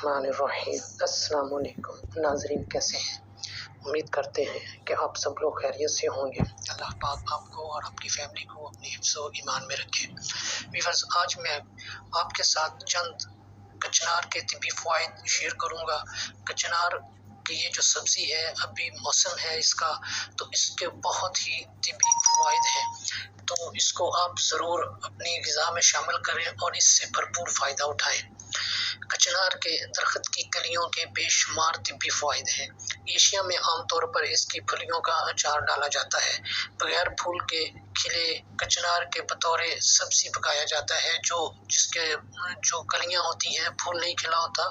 बिस्मिल्लाहिर्रहमानिर्रहीम। अस्सलाम वालेकुम नाज़रीन, कैसे हैं? उम्मीद करते हैं कि आप सब लोग खैरियत से होंगे। अल्लाह पाक आपको और आपकी फैमिली को अपने हिफ्ज़ व ईमान में रखे। व्यूअर्स, आज मैं आपके साथ चंद कचनार के तिब्बी फ़वाइद शेयर करूँगा। कचनार की ये जो सब्ज़ी है, अभी मौसम है इसका, तो इसके बहुत ही तिब्बी फ़वाइद हैं। तो इसको आप ज़रूर अपनी ग़िज़ा में शामिल करें और इससे भरपूर फ़ायदा उठाएँ। कचनार के दरख्त की कलियों के बेशुमार तिब्बी फ़वाइद हैं। एशिया में आमतौर पर इसकी फलियों का अचार डाला जाता है। बगैर फूल के खिले कचनार के बतौर सब्ज़ी पकाया जाता है। जिसके जो कलियां होती हैं, फूल नहीं खिला होता,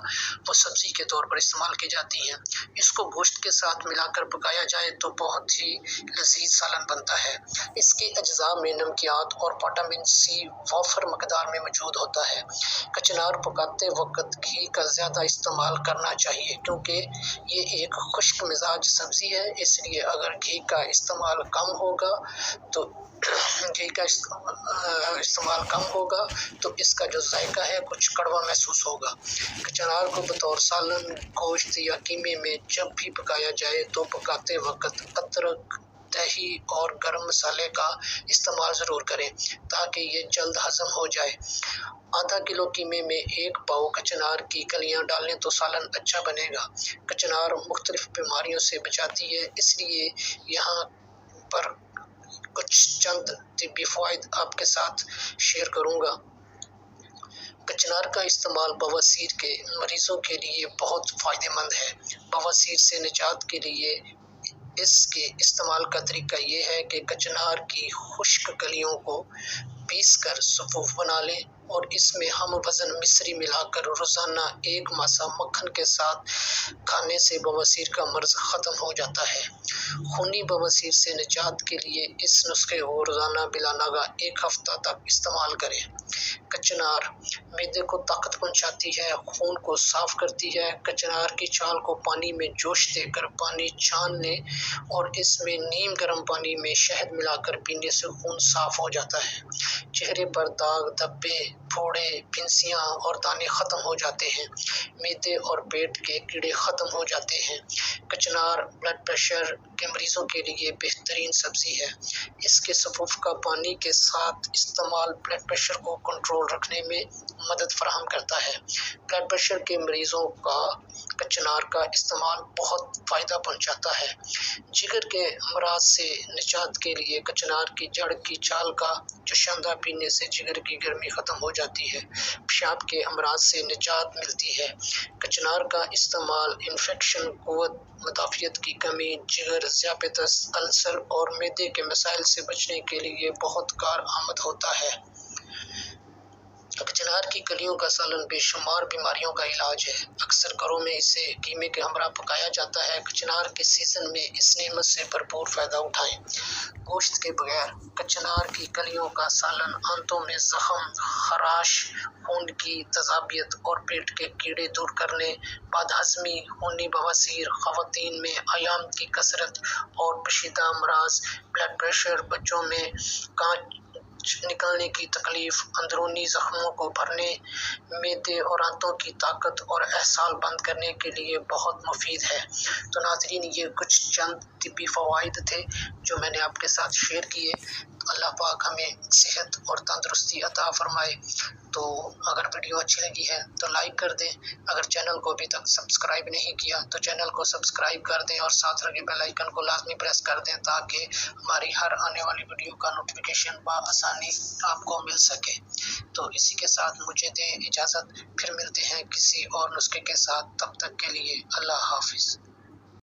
वो सब्ज़ी के तौर पर इस्तेमाल की जाती हैं। इसको गोश्त के साथ मिलाकर पकाया जाए तो बहुत ही लजीज सालन बनता है। इसके अज्जा में नमकियात और विटामिन सी वाफर मकदार में मौजूद होता है। कचनार पकाते वक्त घी का ज़्यादा इस्तेमाल करना चाहिए, क्योंकि ये एक खुश्क मिजाज सब्ज़ी है। इसलिए अगर घी का इस्तेमाल कम होगा तो इसका जो जायका है कुछ कड़वा महसूस होगा। कचनार को बतौर सालन, गोश्त या कीमे में जब भी पकाया जाए तो पकाते वक्त अदरक, दही और गरम मसाले का इस्तेमाल ज़रूर करें ताकि ये जल्द हज़म हो जाए। आधा किलो कीमे में 1 पाव कचनार की कलियां डालें तो सालन अच्छा बनेगा। कचनार मुख्तलिफ बीमारियों से बचाती है, इसलिए यहाँ पर कुछ चंद तिब्बी फ़वाइद आपके साथ शेयर करूँगा। कचनार का इस्तेमाल बवासीर के मरीज़ों के लिए बहुत फ़ायदेमंद है। बवासीर से निजात के लिए इसके इस्तेमाल का तरीका ये है कि कचनार की खुश्क कलियों को पीस कर सफ़ूफ बना लें और इसमें हम वज़न मिश्री मिलाकर रोज़ाना 1 मासा मक्खन के साथ खाने से बवासीर का मर्ज़ ख़त्म हो जाता है। खूनी बवासीर से निजात के लिए इस नुस्खे को रोज़ाना बिलानागा 1 हफ्ता तक इस्तेमाल करें। कचनार मैदे को ताकत पहुँचाती है, खून को साफ़ करती है। कचनार की छाल को पानी में जोश देकर पानी छान लें और इसमें नीम गर्म पानी में शहद मिलाकर पीने से खून साफ़ हो जाता है। चेहरे पर दाग, धब्बे, फोड़े, फिंसियाँ और दाने ख़त्म हो जाते हैं। मैदे और पेट के कीड़े ख़त्म हो जाते हैं। कचनार ब्लड प्रेशर के मरीज़ों के लिए बेहतरीन सब्ज़ी है। इसके सफ़ूफ का पानी के साथ इस्तेमाल ब्लड प्रेशर को कंट्रोल रखने में मदद फराहम करता है। ब्लड प्रेशर के मरीज़ों का कचनार का इस्तेमाल बहुत फ़ायदा पहुँचाता है। जिगर के अमराज से निजात के लिए कचनार की जड़ की छाल का चुशंदा पीने से जिगर की गर्मी ख़त्म हो जाती है। पेशाब के अमराज से निजात मिलती है। कचनार का इस्तेमाल इन्फेक्शन, क़ुव्वत मुदाफ़ियत की कमी, जिगर, ज़ियाबेतस, अल्सर और मैदे के मसाइल से बचने के लिए बहुत कारआमद होता है। कचनार की कलियों का सालन बेशुमार बीमारियों का इलाज है। अक्सर घरों में इसे कीमे के हमरा पकाया जाता है। कचनार के सीज़न में इस नेमत से भरपूर फ़ायदा उठाएं। गोश्त के बगैर कचनार की कलियों का सालन आंतों में ज़ख़म, खराश, खून की तज़ाबियत और पेट के कीड़े दूर करने, बदहज़मी, खूनी बवासीर, ख़वातीन में अयाम की कसरत और पेचीदा अमराज, ब्लड प्रेशर, बच्चों में कांच निकलने की तकलीफ, अंदरूनी ज़ख्मों को भरने, मैदे और आंतों की ताकत और एहसाल बंद करने के लिए बहुत मुफीद है। तो नाज़रीन, ये कुछ चंद तिब्बी फ़वाइद थे जो मैंने आपके साथ शेयर किए। अल्लाह पाक हमें सेहत और तंदुरुस्ती अता फरमाए। तो अगर वीडियो अच्छी लगी है तो लाइक कर दें। अगर चैनल को अभी तक सब्सक्राइब नहीं किया तो चैनल को सब्सक्राइब कर दें और साथ लगे बेल आइकन को लाजमी प्रेस कर दें ताकि हमारी हर आने वाली वीडियो का नोटिफिकेशन बआसानी आपको मिल सके। तो इसी के साथ मुझे दें इजाज़त, फिर मिलते हैं किसी और नुस्खे के साथ। तब तक के लिए अल्लाह हाफिज़।